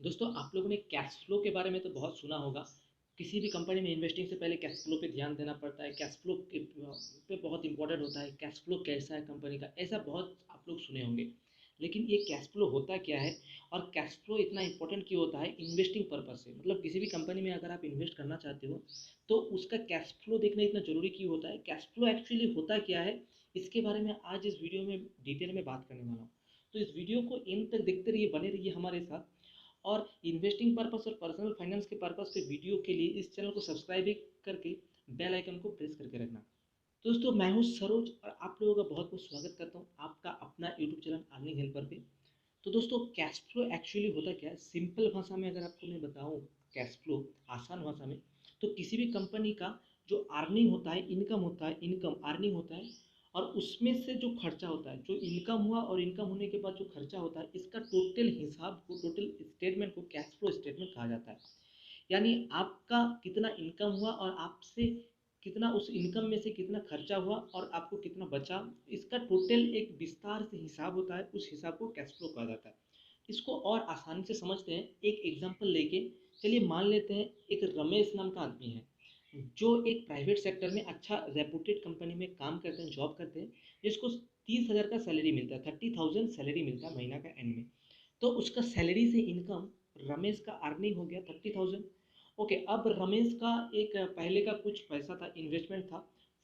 दोस्तों आप लोगों ने कैश फ्लो के बारे में तो बहुत सुना होगा। किसी भी कंपनी में इन्वेस्टिंग से पहले कैश फ्लो पे ध्यान देना पड़ता है। कैश फ्लो पे बहुत इंपॉर्टेंट होता है। कैश फ्लो कैसा है कंपनी का, ऐसा बहुत आप लोग सुने होंगे। लेकिन ये कैश फ्लो होता क्या है और कैश फ्लो इतना इंपॉर्टेंट क्यों होता है इन्वेस्टिंग पर्पज से? मतलब किसी भी कंपनी में अगर आप इन्वेस्ट करना चाहते हो तो उसका कैश फ्लो देखना इतना ज़रूरी क्यों होता है, कैश फ्लो एक्चुअली होता क्या है, इसके बारे में आज इस वीडियो में डिटेल में बात करने वाला हूँ। तो इस वीडियो को एंड तक देखते रहिए, बने रहिए हमारे साथ। और इन्वेस्टिंग पर्पस और पर्सनल फाइनेंस के पर्पस पे वीडियो के लिए इस चैनल को सब्सक्राइब भी करके बेल आइकन को प्रेस करके रखना। दोस्तों मैं हूं सरोज और आप लोगों का बहुत बहुत स्वागत करता हूं आपका अपना यूट्यूब चैनल अर्निंग हेल्पर पे। तो दोस्तों कैश फ्लो एक्चुअली होता क्या है, सिंपल भाषा में अगर आपको मैं बताऊं, कैश फ्लो आसान भाषा में, तो किसी भी कंपनी का जो अर्निंग होता है, इनकम होता है, इनकम अर्निंग होता है, और उसमें से जो खर्चा होता है, जो इनकम हुआ और इनकम होने के बाद जो खर्चा होता है, इसका टोटल हिसाब को, टोटल स्टेटमेंट को कैश फ्लो स्टेटमेंट कहा जाता है। यानी आपका कितना इनकम हुआ और आपसे कितना, उस इनकम में से कितना खर्चा हुआ और आपको कितना बचा, इसका टोटल एक विस्तार से हिसाब होता है। उस हिसाब को कैश फ्लो कहा जाता है। इसको और आसानी से समझते हैं एक एग्जांपल लेके। चलिए मान लेते हैं एक रमेश नाम का आदमी है जो एक प्राइवेट सेक्टर में अच्छा रेपुटेड कंपनी में काम करते हैं, जॉब करते हैं, जिसको 30,000 का सैलरी मिलता है, 30,000 सैलरी मिलता है महीना का एंड में। तो उसका सैलरी से इनकम, रमेश का अर्निंग हो गया 30,000। ओके, अब रमेश का एक पहले का कुछ पैसा था, इन्वेस्टमेंट था।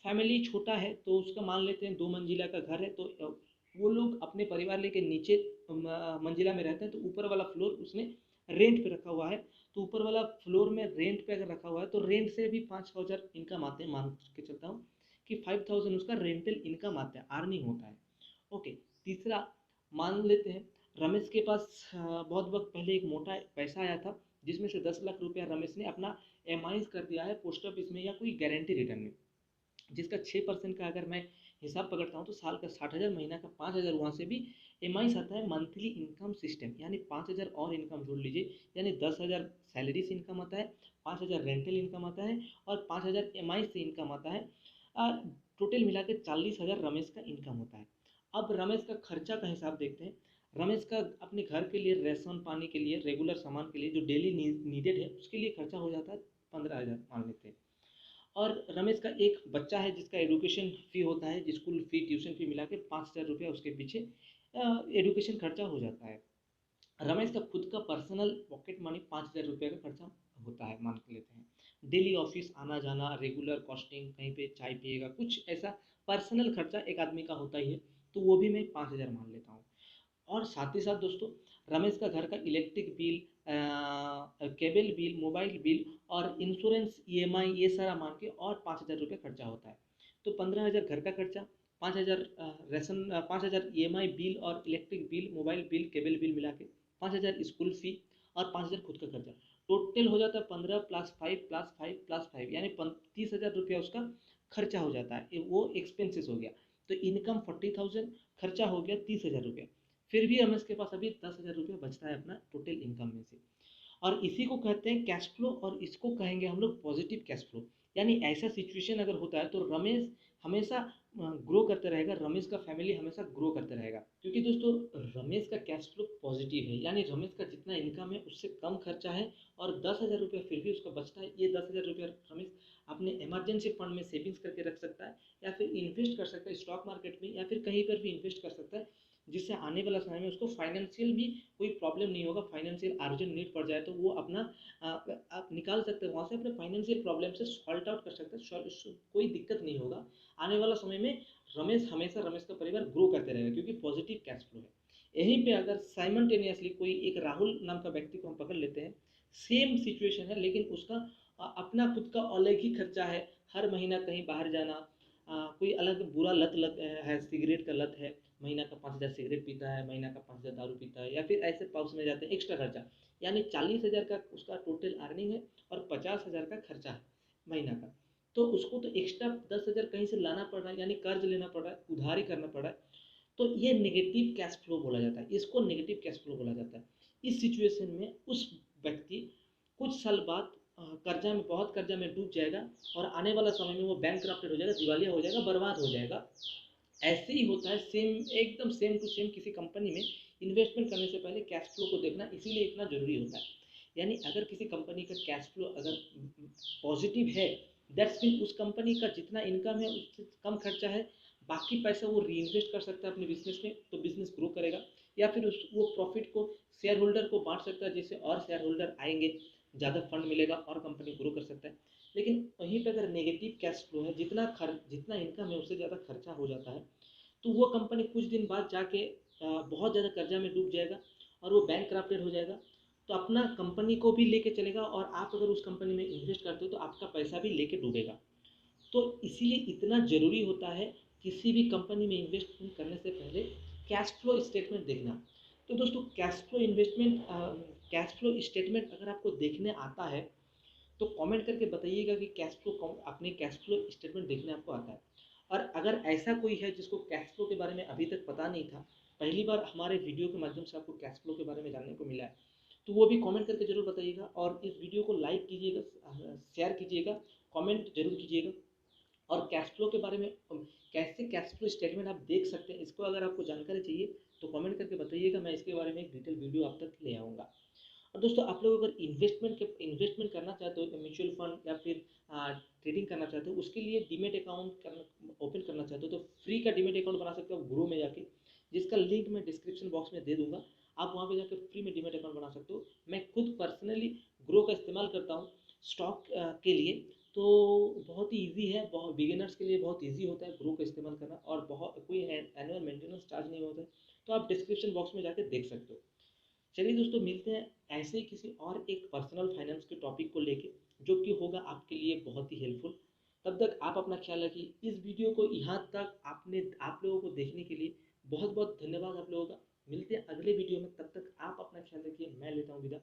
फैमिली छोटा है तो उसका मान लेते हैं 2 मंजिला का घर है, तो वो लोग अपने परिवार लेके नीचे मंजिला में रहते हैं, तो ऊपर वाला फ्लोर उसने रेंट पे रखा हुआ है। तो ऊपर वाला फ्लोर में रेंट पे अगर रखा हुआ है तो रेंट से भी 5,000 इनकम आते हैं, मान के चलता हूँ कि 5,000 उसका रेंटल इनकम आता है, अर्निंग होता है। ओके, तीसरा मान लेते हैं रमेश के पास बहुत वक्त पहले एक मोटा पैसा आया था, जिसमें से 10 लाख रुपया रमेश ने अपना एम कर दिया है पोस्ट ऑफिस में या कोई गारंटी रिटर्न में, जिसका 6% का अगर मैं हिसाब पकड़ता हूँ तो साल का 60,000, महीना का 5,000 वहाँ से भी एम आता है। मंथली इनकम सिस्टम, यानी 5,000 और इनकम जोड़ लीजिए, यानी 10,000 सैलरी से इनकम आता है, 5,000 रेंटल इनकम आता है और 5,000 एम से इनकम आता है। टोटल मिला के 40,000 रमेश का इनकम होता है। अब रमेश का खर्चा का हिसाब देखते हैं। रमेश का अपने घर के लिए, राशन पानी के लिए, रेगुलर सामान के लिए जो डेली नीडेड है, उसके लिए खर्चा हो जाता है 15,000 मान लेते हैं। और रमेश का एक बच्चा है जिसका एडुकेशन फ़ी होता है, स्कूल फ़ी, ट्यूशन फ़ी मिला के 5,000 रुपया उसके पीछे एडुकेशन खर्चा हो जाता है। रमेश का खुद का पर्सनल पॉकेट मनी 5,000 रुपये का खर्चा होता है, मान के लेते हैं। डेली ऑफिस आना जाना, रेगुलर कॉस्टिंग, कहीं पे चाय पिएगा, कुछ ऐसा पर्सनल खर्चा एक आदमी का होता ही है, तो वो भी मैं 5,000 मान लेता हूँ। और साथ ही साथ दोस्तों रमेश का घर का electric bill, cable bill, mobile bill और इंश्योरेंस, ईएमआई, ये सारा मान के और 5,000 रुपये खर्चा होता है। तो 15,000 घर का खर्चा, 5,000 राशन, 5,000 ईएमआई बिल और electric bill, mobile bill, cable bill मिला के 5,000 स्कूल फी और 5,000 खुद का खर्चा। टोटल हो जाता है 15 प्लस 5 प्लस 5 प्लस 5, यानी 30,000 रुपया उसका खर्चा हो जाता है। वो एक्सपेंसेस हो गया। तो इनकम 40,000, खर्चा हो गया 30,000 रुपया। फिर भी रमेश के पास अभी 10,000 रुपया बचता है अपना टोटल इनकम में से। और इसी को कहते हैं कैश फ्लो, और इसको कहेंगे हम लोग पॉजिटिव कैश फ्लो। यानी ऐसा सिचुएशन अगर होता है तो रमेश हमेशा ग्रो करते रहेगा, रमेश का फैमिली हमेशा ग्रो करते रहेगा, क्योंकि दोस्तों रमेश का कैश फ्लो पॉजिटिव है। यानी रमेश का जितना इनकम है उससे कम खर्चा है और 10,000 रुपया फिर भी उसका बचता है। ये 10,000 रुपया रमेश अपने इमरजेंसी फंड में सेविंग्स करके रख सकता है, या फिर इन्वेस्ट कर सकता है स्टॉक मार्केट में, या फिर कहीं पर भी इन्वेस्ट कर सकता है, जिससे आने वाला समय में उसको फाइनेंशियल भी कोई प्रॉब्लम नहीं होगा। फाइनेंशियल अर्जेंट नीड पड़ जाए तो वो अपना आप निकाल सकते हैं वहाँ से, अपने फाइनेंशियल प्रॉब्लम से सॉल्ट आउट कर सकते हैं, कोई दिक्कत नहीं होगा। आने वाला समय में रमेश हमेशा, रमेश का परिवार ग्रो करते रहेगा, क्योंकि पॉजिटिव कैश फ्लो है। यहीं पे अगर साइमल्टेनियसली कोई एक राहुल नाम का व्यक्ति को हम पकड़ लेते हैं, सेम सिचुएशन है लेकिन उसका अपना खुद का अलग ही खर्चा है। हर महीना कहीं बाहर जाना, कोई अलग बुरा लत लत है, सिगरेट का लत है, महीना का 5,000 सिगरेट पीता है, महीना का 5,000 दारू पीता है, या फिर ऐसे पाउस में जाते हैं, एक्स्ट्रा खर्चा। यानी 40,000 का उसका टोटल अर्निंग है और 50,000 का खर्चा है महीना का। तो उसको तो एक्स्ट्रा 10,000 कहीं से लाना पड़ रहा है, यानी कर्ज लेना पड़ रहा है, उधारी करना पड़ रहा है। तो ये नेगेटिव कैश फ्लो बोला जाता है, इसको नेगेटिव कैश फ्लो बोला जाता है। इस सिचुएशन में उस व्यक्ति कुछ साल बाद कर्जा में, बहुत कर्जा में डूब जाएगा और आने वाला समय में वो बैंक हो जाएगा, दिवालिया हो जाएगा, बर्बाद हो जाएगा। ऐसे ही होता है सेम, एकदम सेम टू सेम किसी कंपनी में इन्वेस्टमेंट करने से पहले कैश फ्लो को देखना इसीलिए इतना ज़रूरी होता है। यानी अगर किसी कंपनी का कैश फ्लो अगर पॉजिटिव है, दैट्स मीन उस कंपनी का जितना इनकम है उससे कम खर्चा है, बाकी पैसा वो री इन्वेस्ट कर सकता है अपने बिजनेस में, तो बिजनेस ग्रो करेगा। या फिर उस वो प्रॉफिट को शेयर होल्डर को बांट सकता है, जिससे और शेयर होल्डर आएंगे, ज़्यादा फंड मिलेगा और कंपनी ग्रो कर सकता है। लेकिन वहीं पर अगर नेगेटिव कैश फ्लो है, जितना इनकम है उससे ज़्यादा खर्चा हो जाता है, तो वो कंपनी कुछ दिन बाद जाके बहुत ज़्यादा कर्जा में डूब जाएगा और वो बैंक हो जाएगा। तो अपना कंपनी को भी लेके चलेगा, और आप अगर उस कंपनी में इन्वेस्ट करते हो तो आपका पैसा भी लेके डूबेगा। तो इसीलिए इतना ज़रूरी होता है किसी भी कंपनी में इन्वेस्टमेंट करने से पहले कैश फ्लो स्टेटमेंट देखना। तो दोस्तों कैश फ्लो स्टेटमेंट अगर आपको देखने आता है तो कमेंट करके बताइएगा कि अपने कैश फ्लो स्टेटमेंट देखने आपको आता है। और अगर ऐसा कोई है जिसको कैश फ्लो के बारे में अभी तक पता नहीं था, पहली बार हमारे वीडियो के माध्यम से आपको कैश फ्लो के बारे में जानने को मिला है, तो वो भी कमेंट करके जरूर बताइएगा। और इस वीडियो को लाइक कीजिएगा, शेयर कीजिएगा, कमेंट जरूर कीजिएगा। और कैश फ्लो के बारे में कैसे कैश फ्लो स्टेटमेंट आप देख सकते हैं, इसको अगर आपको जानकारी चाहिए तो कमेंट करके बताइएगा, मैं इसके बारे में एक डिटेल वीडियो आप तक ले आऊँगा। और दोस्तों आप लोग अगर इन्वेस्टमेंट करना चाहते हो, म्यूचुअल फंड या फिर ट्रेडिंग करना चाहते हो, उसके लिए डीमेट अकाउंट ओपन करना चाहते हो, तो फ्री का डीमेट अकाउंट बना सकते हो ग्रो में जाके, जिसका लिंक मैं डिस्क्रिप्शन बॉक्स में दे दूंगा। आप वहाँ पे जाकर फ्री में डीमेट अकाउंट बना सकते हो। मैं खुद पर्सनली ग्रो का इस्तेमाल करता हूँ स्टॉक के लिए, तो बहुत ही ईजी है, बहुत बिगिनर्स के लिए बहुत ईजी होता है ग्रो का इस्तेमाल करना, और बहुत कोई एनुअल मेंटेनेंस चार्ज नहीं होता है। तो आप डिस्क्रिप्शन बॉक्स में जाकर देख सकते हो। चलिए दोस्तों, मिलते हैं ऐसे ही किसी और एक पर्सनल फाइनेंस के टॉपिक को लेके, जो कि होगा आपके लिए बहुत ही हेल्पफुल। तब तक आप अपना ख्याल रखिए। इस वीडियो को यहाँ तक आप लोगों को देखने के लिए बहुत बहुत धन्यवाद आप लोगों का। मिलते हैं अगले वीडियो में, तब तक आप अपना ख्याल रखिए। मैं लेता हूँ विदा।